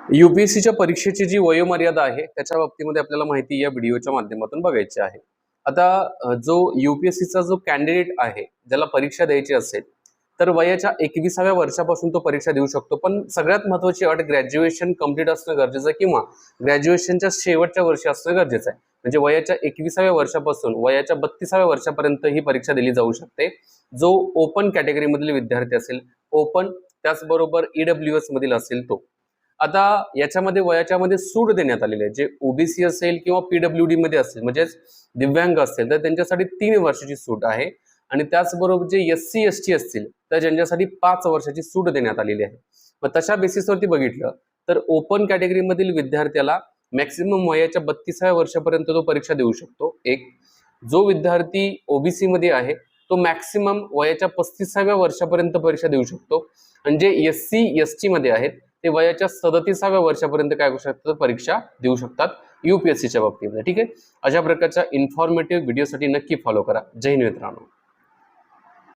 यूपीएससीच्या परीक्षेची जी वयोमर्यादा आहे त्याच्या बाबतीमध्ये आपल्याला माहिती या व्हिडिओच्या माध्यमातून बघायची आहे। आता जो यूपीएससीचा जो कॅन्डिडेट आहे ज्याला परीक्षा द्यायची असेल तर वयाच्या 21व्या वर्षापासून तो परीक्षा देऊ शकतो, पण सगळ्यात महत्त्वाची अट ग्रॅज्युएशन कंप्लीट असणं गरजेचं आहे किंवा ग्रॅज्युएशनच्या शेवटच्या वर्षी असणं गरजेचं आहे। म्हणजे वयाच्या 21व्या वर्षापासून वयाच्या 32व्या वर्षापर्यंत ही परीक्षा दिली जाऊ शकते। जो ओपन कॅटेगरीमधील विद्यार्थी असेल, ओपन त्याचबरोबर ईडब्ल्यूएस मधील असेल तो। आता याच्यामध्ये वयाच्यामध्ये सूट देण्यात आलेली आहे। जे ओबीसी असेल किंवा पीडब्ल्यूडी मध्ये असेल म्हणजे दिव्यांग असेल तर त्यांच्यासाठी 3 वर्षाची सूट आहे आणि त्याचबरोबर जे एससी एसटी असतील तर ज्यांच्यासाठी 5 वर्षाची सूट देण्यात आलेली आहे। मग तशा बेसिसवरती बघितलं तर ओपन कॅटेगरीमधील विद्यार्थ्याला मॅक्सिमम वयाच्या 32व्या वर्षापर्यंत तो परीक्षा देऊ शकतो। एक जो विद्यार्थी ओबीसी मध्ये आहे तो मॅक्सिमम वयाच्या 35व्या वर्षापर्यंत परीक्षा देऊ शकतो आणि जे एससी एसटी मध्ये आहेत ते वयाच्या 37व्या वर्षापर्यंत काय करू शकतात, परीक्षा देऊ शकतात यूपीएससीच्या बाबतीमध्ये। ठीक आहे, अशा प्रकारच्या इन्फॉर्मेटिव्ह व्हिडिओसाठी नक्की फॉलो करा। जय हिंद मित्रांनो।